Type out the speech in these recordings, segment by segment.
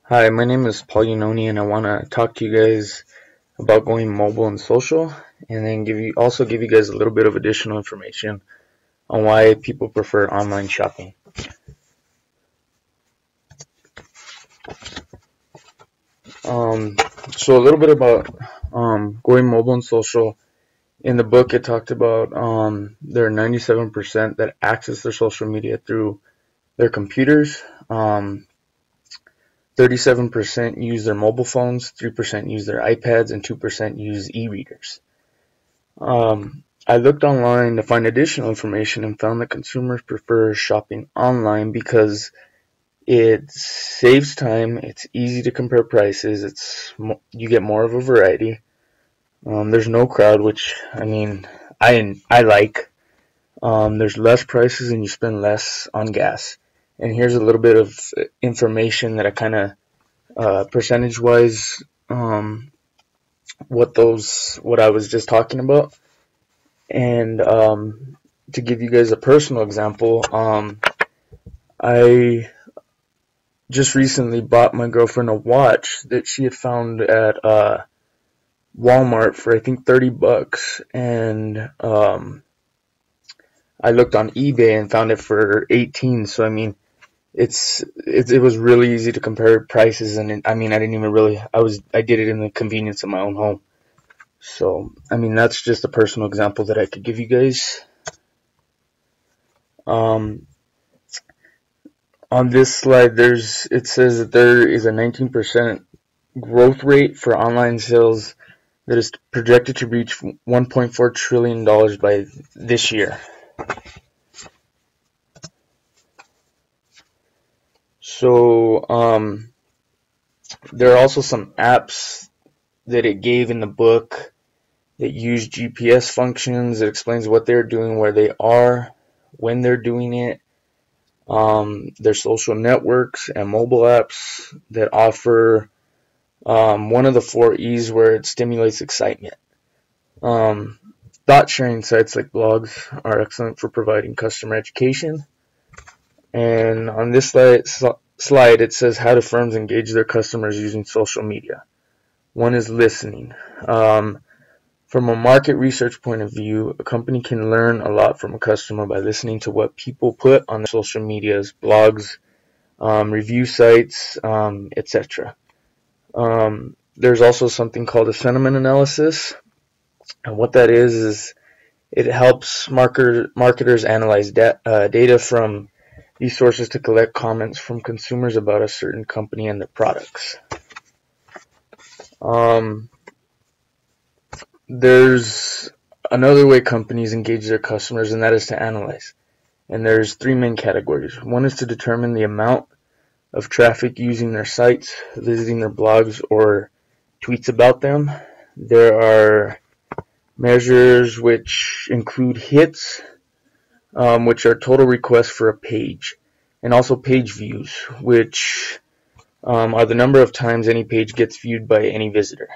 Hi, my name is Paul Yannoni, and I want to talk to you guys about going mobile and social, and then give you guys a little bit of additional information on why people prefer online shopping. Um, so a little bit about going mobile and social. In the book, it talked about there are 97% that access their social media through their computers. 37% use their mobile phones, 3% use their iPads, and 2% use e-readers. I looked online to find additional information and found that consumers prefer shopping online because it saves time, it's easy to compare prices, you get more of a variety. There's no crowd, which I like. There's less prices and you spend less on gas. And here's a little bit of information that I kind of percentage-wise, what I was just talking about. And to give you guys a personal example, I just recently bought my girlfriend a watch that she had found at Walmart for I think $30, and I looked on eBay and found it for 18. So it was really easy to compare prices, and I didn't even really I did it in the convenience of my own home. So that's just a personal example that I could give you guys. On this slide, it says that there is a 19% growth rate for online sales that is projected to reach $1.4 trillion by this year. So there are also some apps that it gave in the book that use GPS functions. It explains what they're doing, where they are, when they're doing it. There's social networks and mobile apps that offer one of the 4 E's, where it stimulates excitement. Thought sharing sites like blogs are excellent for providing customer education. And on this slide, it says, how do firms engage their customers using social media? One is listening. From a market research point of view, a company can learn a lot from a customer by listening to what people put on their social medias, blogs, review sites, etc. There's also something called a sentiment analysis, and what that is it helps marketers analyze data from these sources to collect comments from consumers about a certain company and their products. There's another way companies engage their customers, and that is to analyze. And there's 3 main categories. One is to determine the amount of traffic using their sites, visiting their blogs, or tweets about them. There are measures which include hits, which are total requests for a page, and also page views, which are the number of times any page gets viewed by any visitor.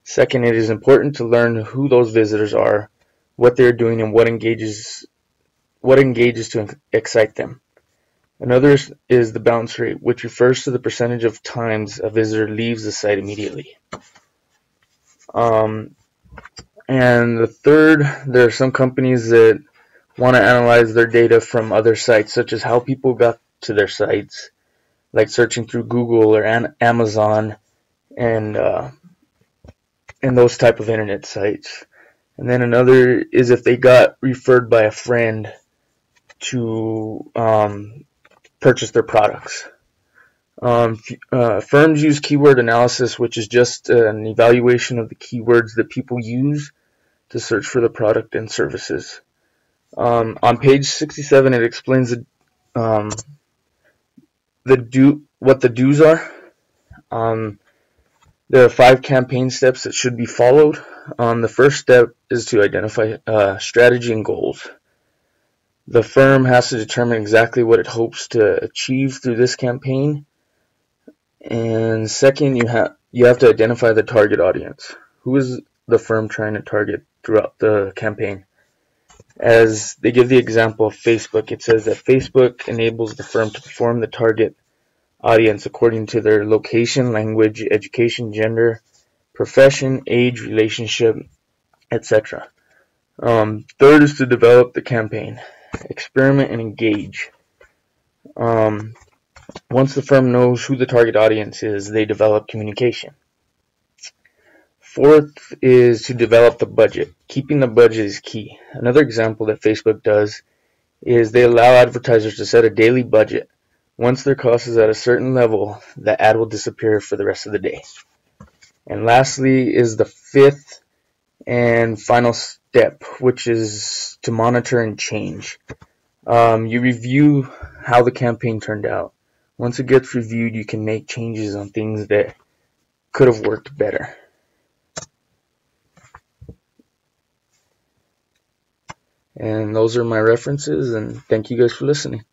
Second, it is important to learn who those visitors are, what they're doing, and what engages to excite them. Another is the bounce rate, which refers to the percentage of times a visitor leaves the site immediately. And the third, there are some companies that want to analyze their data from other sites, such as how people got to their sites, like searching through Google or Amazon and those type of internet sites. And then another is if they got referred by a friend to purchase their products. Firms use keyword analysis, which is just an evaluation of the keywords that people use to search for the product and services. On page 67, it explains what the do's are. There are 5 campaign steps that should be followed. The first step is to identify strategy and goals. The firm has to determine exactly what it hopes to achieve through this campaign. And second, you have to identify the target audience. Who is the firm trying to target throughout the campaign? As they give the example of Facebook, it says that Facebook enables the firm to perform the target audience according to their location, language, education, gender, profession, age, relationship, etc. Third is to develop the campaign. Experiment and engage. Once the firm knows who the target audience is, they develop communication. Fourth is to develop the budget. Keeping the budget is key. Another example that Facebook does is they allow advertisers to set a daily budget. Once their cost is at a certain level, the ad will disappear for the rest of the day. And lastly is the fifth and final step, which is to monitor and change. You review how the campaign turned out. Once it gets reviewed, you can make changes on things that could have worked better. And those are my references, and thank you guys for listening.